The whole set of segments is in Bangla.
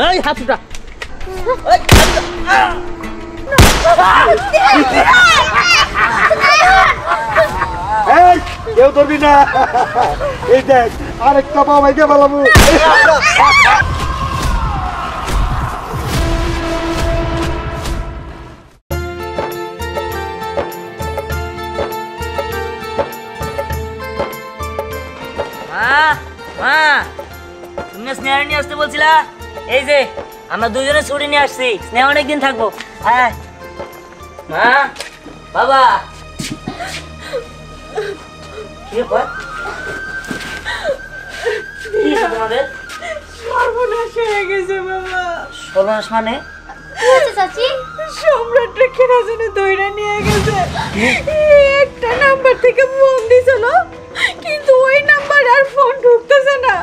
এই হাত উঠা এই কেউ ধরবি না এই দেখ আরেকটা বাবাই দিয়ে বলাবো তুমি স্নেহা নিয়ে আসতে বলছিলা এই যে আমরা দুজনে ছুটি নিয়ে আসছি স্নেহা অনেকদিন থাকবো হ্যাঁ মা বাবা তোমাদের সর্বনাশ হয়ে গেছে বাবা। সর্বনাশ মানে সম্রাটটা কেনা যেন দইরা নিয়ে গেছে। একটা নাম্বার থেকে ফোন দিছিল কিন্তু ওই নাম্বার আর ফোন ঢুকতেছে না।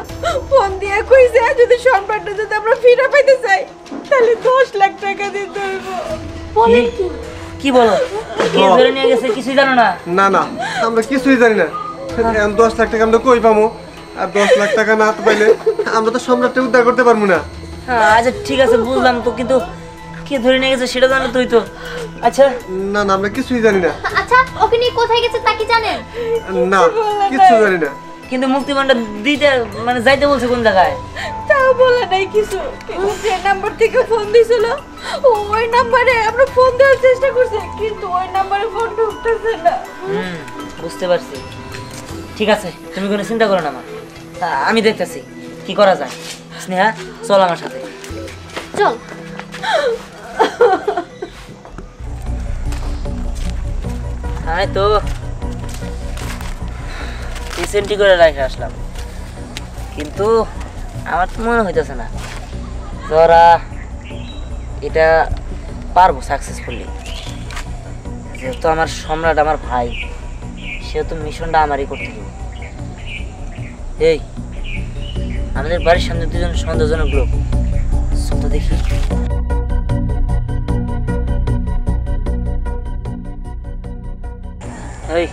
ফোন দিয়ে কইছে যদি সম্রাটটা যদি আমরা ফিরে পাইতে চাই তাহলে 10 লাখ টাকা দিতে হইব। বলেন কি বলো কে ধরে নিয়ে গেছে কিছুই জানো না? না না আমরা কিছুই জানি না 10 লাখ টাকা আমরা কই পাবো আর 10 লাখ টাকা না পাইলে আমরা তো সম্রাটকে উদ্ধার করতে পারবো না। হ্যাঁ আচ্ছা ঠিক আছে বুঝলাম তো কিন্তু কে ধরে নিয়ে গেছে সেটা জানো তুই তো। আচ্ছা না না আমরা কিছুই জানি না। আচ্ছা ওকে নিয়ে কোথায় গেছে তা কি জানেন? না কিছু জানি না। কিন্তু মুক্তিপণটা দিতে মানে যাইতে বলছে কোন জায়গায় তাও বলে নাই কিছু। কিন্তু যে নাম্বার থেকে ফোন দিছিল ওই নাম্বারে আমরা ফোন দেওয়ার চেষ্টা করছি কিন্তু ওই নাম্বারে ফোন ঢুকতেছে না। বুঝতে পারছি ঠিক আছে তুমি কোনো চিন্তা করো না মা আমি দেখতেছি কি করা যায়। স্নেহা চল আমার সাথে চল। আমি তো রিসেন্টলি করে রেখে আসলাম কিন্তু আমার তো মনে হইতেছে না তোরা এটা পারবো সাকসেসফুলি। যেহেতু আমার সম্রাট আমার ভাই সেহেতু মিশনটা আমারই করতে হবে। এই আমাদের বাড়ির সামনে দুজন সন্দেহজনক লোক তো দেখি এই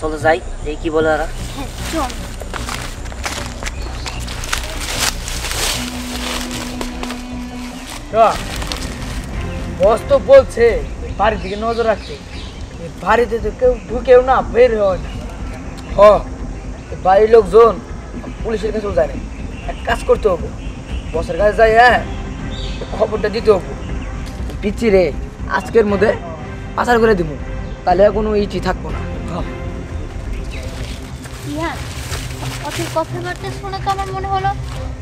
চলো যাই এই কি বলে ওরা। চল। বস তো বলছে বাড়ির দিকে নজর রাখতে বাড়িতে তো কেউ ঢুকেও না বের হয় না। বাড়ির লোকজন পুলিশের কাছেও যায় না। এক কাজ করতে হবে বসের কাছে যাই হ্যাঁ খবরটা দিতে হবে পিচ্ছি রে আজকের মধ্যে পাচার করে দিব তাহলে কোনো ইটি থাকবো না। ইয়ার ওদের কথাবার্তা শুনে তো আমার মনে হলো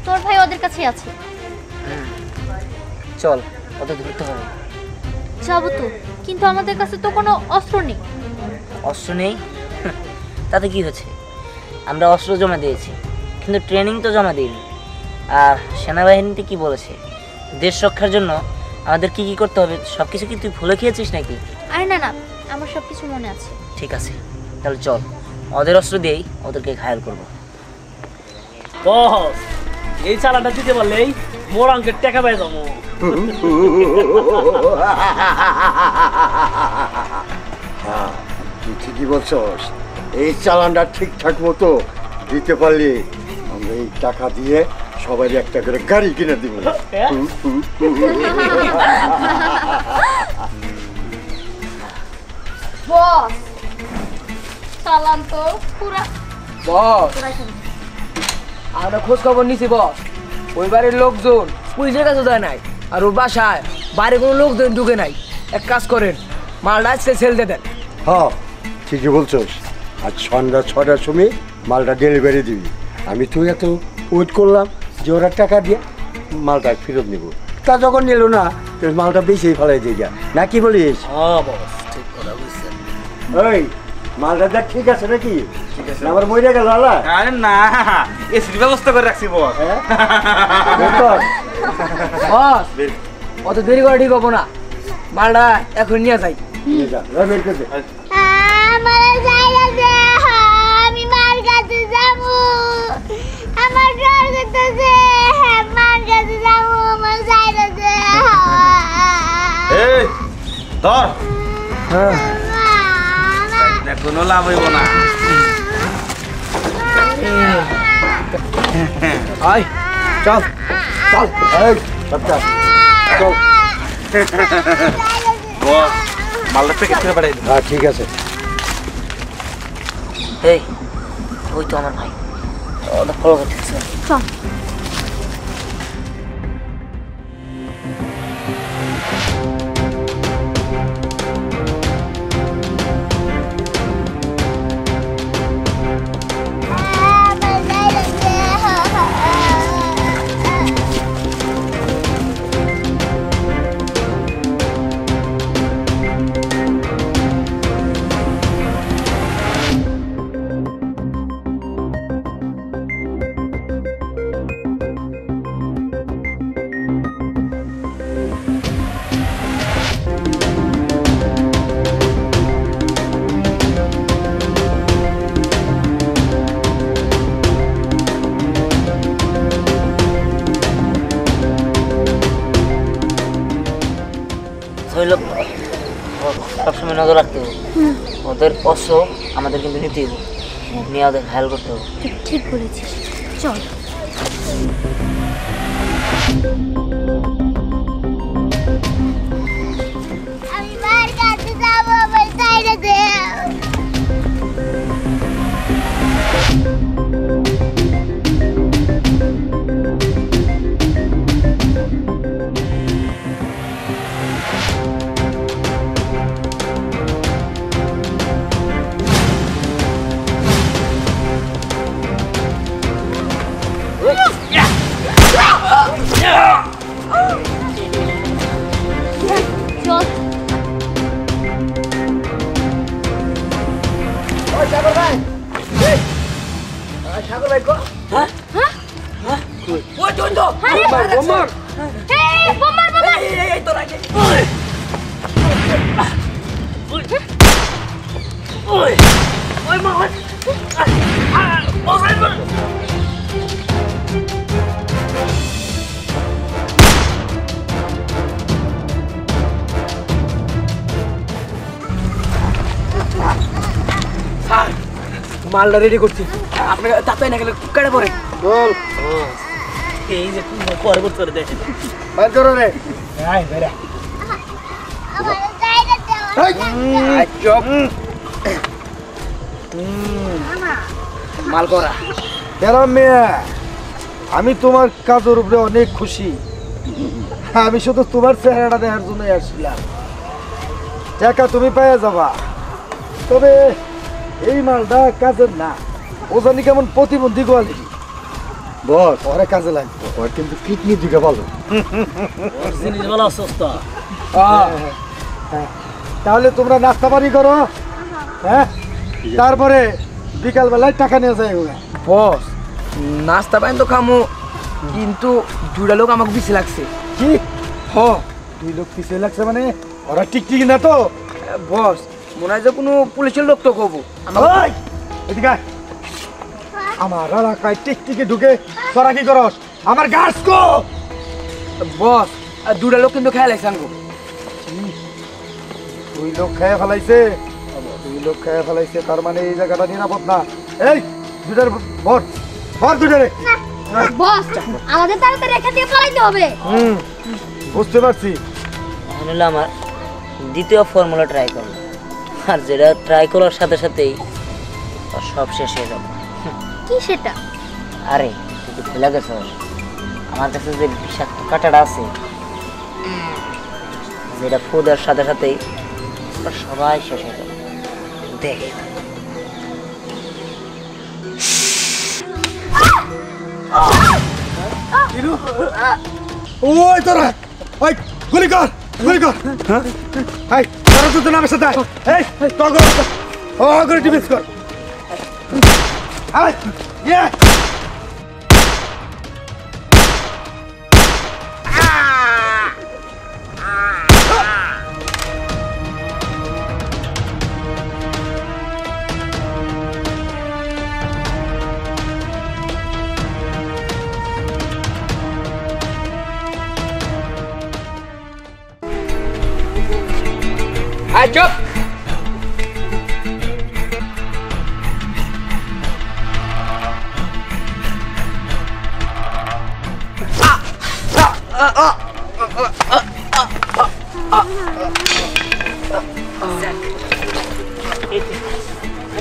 তোর ভাই ওদের কাছেই আছে। চল ওদের ধরতে হবে। যাবো তো কিন্তু আমাদের কাছে তো কোনো অস্ত্র নেই। অস্ত্র নেই তাতে কি হচ্ছে আমরা অস্ত্র জমা দিয়েছি কিন্তু ট্রেনিং তো জমা দিইনি। আর সেনাবাহিনীতে কি বলেছে দেশ রক্ষার জন্য আমাদের কি কি করতে হবে সব কিছু কি তুই ভুলে খেয়েছিস নাকি? আরে না না আমার সব কিছু মনে আছে। ঠিক আছে তাহলে চল ওদের অস্ত্র দিয়েই ওদেরকে ঘায়াল করবো। বস এই চালাটা দিতে পারলেই মোর অঙ্কের টাকা পাই যাবো। তুই ঠিকই বলছস এই চালানটা ঠিকঠাক মতো দিতে পারলে আমরা এই টাকা দিয়ে সবাই একটা করে গাড়ি কিনে দিব। বস চালান তো পুরা বস আমরা খোঁজ খবর নিছি বস ওই বাড়ির লোকজন পুলিশের কাছে যায় নাই আর ওর বাসায় বাইরে কোনো লোকজন ঢুকে নাই। এক কাজ করেন মালটা আজকে সেল দিয়ে দেন। হ্যাঁ ঠিকই বলছস আজ সন্ধ্যা 6টার সময় মালটা ডেলিভারি দিবি। আমি তো এত ওয়েট করলাম যে ওরা টাকা দিয়ে মালটা ফেরত নেব তা যখন নিল না মালটা বেশি ফেলাই দিয়ে যা না কি বলিস? হ্যাঁ বস ঠিক কথা বুঝছেন। ওই মালটা দেখ ঠিক আছে নাকি? ঠিক আছে আমার মরে গেল আলা। আরে না এসির ব্যবস্থা করে রাখছি বস। বস অত দেরি করে ঠিক হবো না মালটা এখন নিয়ে যাই। আমার জায়গা দে আমি মার কাছে যাবো। আমার ডর করতেছে মার কাছে যাবো আমার জায়গা দে। এই ধর কোনো লাভ হইব না। আয় চল চল আচ্ছা চল বস মালটা প্যাকেট করে পাঠাই দিন। হ্যাঁ ঠিক আছে এই ওই তো আমার ভাই ওটা ফলো করতেছে চল সবসময় নজর রাখতে হবে ওদের অস্ত্র আমাদের কিন্তু নিতে হবে নিয়ে ওদের খেয়াল করতে হবে ঠিক বলেছিস চল আমি মার কাছে যাব আমার সাইডে দে চল ওই সাগর ভাই সাগর ভাই কো হ্যাঁ ওই তুই তো বোমার এই বোমার বোমার এই তো রাখে ওই ওই মা ওই মালটা রেডি করছি আপনাকে তাতে না গেলে কেটে পড়ে বল এই যে পরে করে দেখে বাইর করো রে আয় বেরা আমার সাইডে দে চপ মাল করা এরা মেয়ে আমি তোমার কাজের উপরে অনেক খুশি আমি শুধু তোমার চেহারাটা দেখার জন্য আসছিলাম টাকা তুমি পেয়ে যাবা তবে এই মালটা কাজের না ও জানি কেমন প্রতিবন্ধী কোয়ালিটি বস ওরে কাজে লাগবে ওর কিন্তু কিডনি দিকে ভালো জিনিস বলা সস্তা হ্যাঁ। তাহলে তোমরা নাস্তা পানি করো হ্যাঁ তারপরে বিকালবেলায় টাকা নিয়ে যায় ওরা বস নাস্তা পাইন তো খামু কিন্তু দুটা লোক আমাকে বেশি লাগছে কি হ 2 লোক পিছিয়ে লাগছে মানে ওরা টিকটিকি না তো বস মনে হয় যে কোনো পুলিশের লোক তো কবো ওই, এদিকে আয়। আমার এলাকায় টিকটিকি ঢুকে তোরা কি করস আমার গাছ কো বস দুটা লোক কিন্তু খেয়াল আছে আঙ্গু 2 লোক খেয়ে ফেলাইছে 2 লোক খেয়ে ফেলাইছে তার মানে এই জায়গাটা নিরাপদ না এই দুটার ভর ভর দুটারে বস আমাদের তাড়াতাড়ি এখান থেকে পালাইতে হবে বুঝতে পারছি এখন হলো আমার দ্বিতীয় ফর্মুলা ট্রাই করবো আর যেটা ট্রাই করার সাথে সাথেই ওর সব শেষ হয়ে যাবে কি সেটা আরে তুই তো ভুলে গেছ আমার কাছে যে বিষাক্ত কাঁটাটা আছে যেটা ফুদের সাথে সাথেই ওটা সবাই শেষ হয়ে যাবে দেখ ওই তোরা ওই গুলি কর হ্যাঁ এই তোরা তো নামের সাথে আয়। এই টগর ও করে ডিমিস কর আয় ইয়ে আয় চুপ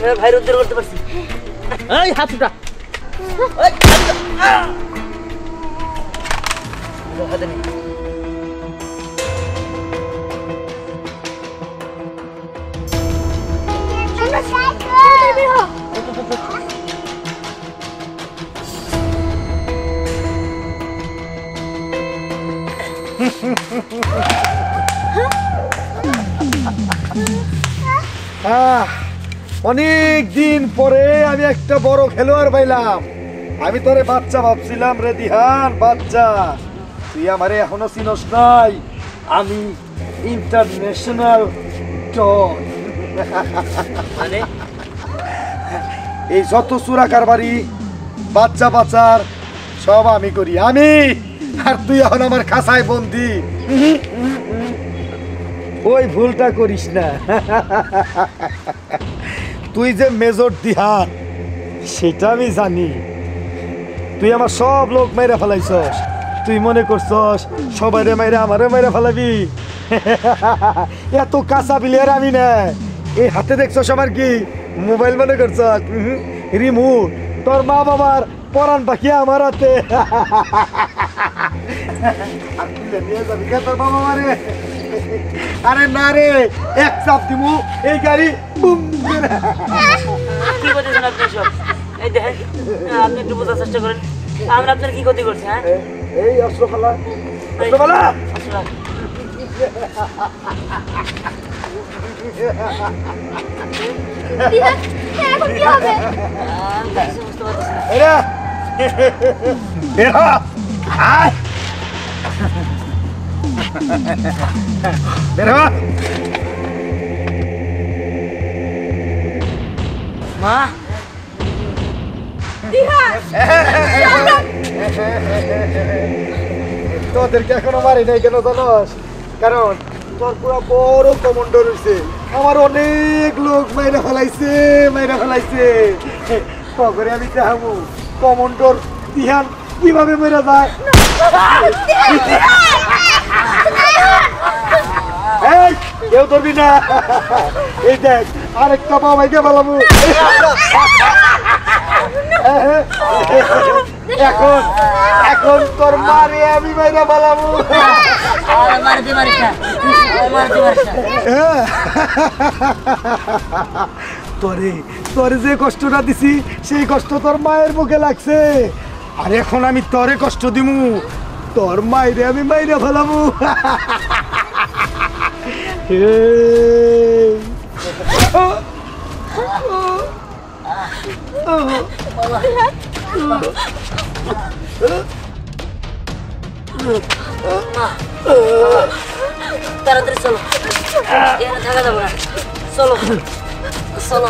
আমি আমার ভাইয়ের উদ্ধার করতে পারছি। এই হাত উঠা। হাতে নে। অনেক দিন পরে আমি একটা বড় খেলোয়াড় পাইলাম। আমি তোরে বাচ্চা ভাবছিলাম রে দিহান, বাচ্চা। তুই আমারে এখনো চিনস নাই। আমি ইন্টারন্যাশনাল ডন। মানে এই যত চোরা কারবারি বাচ্চা বাচ্চার সব আমি করি, আমি। আর তুই এখন আমার খাঁচায় বন্দি। ওই ভুলটা করিস না। তুই যে মেজর দিহান সেটা আমি জানি। তুই আমার সব লোক মাইরা ফেলাইছস। তুই মনে করছস সবাইরে মাইরা আমারে মাইরা ফেলাবি? এত কাঁচা বিলিয়ার আমি না। এই হাতে দেখছস আমার কি মোবাইল মনে করছস? রিমোট। তোর মা বাবার পরাণ পাখি আমার হাতে। নিয়ে যাবি কে তোর বাবা মারে? আরে না রে, এক চাপ দিমু এই গাড়ি বুম। কি করতেছেন আপনি সব? এই দেখেন, আপনি একটু বোঝার চেষ্টা করেন। আমরা আপনার কি ক্ষতি করছি? হ্যাঁ, এই অস্ত্রফালা অস্ত্রফালা। এখন কি হবে? বুঝতে পারতেছি না। এরা এরা আয় বের হ। মা, তোদেরকে এখনো মারি নাই কেন জানোস? কারণ তোর পুরো বড় কমান্ডার হইছে। আমার অনেক লোক মাইরা ফেলাইছে, মাইরা ফেলাইছে। তখন আমি চাহাবো কমান্ডার দিহান কিভাবে মেরা যায়। এই কেউ ধরবি না। এই দেখ আরেকটা বাবাইকে বলাবো। এখন এখন তোর মারে আমি মাইরা বলাবো। মারতে পারিস না, মারতে পারিস না। তোরে তোরে যে কষ্টটা দিছি সেই কষ্ট তোর মায়ের মুখে লাগছে। আর এখন আমি তোরে কষ্ট দিমু, তোর মায়েরে আমি মাইরা ফেলাবো। তাড়াতাড়ি চলো, এখানে থাকা যাবে না। চলো চলো।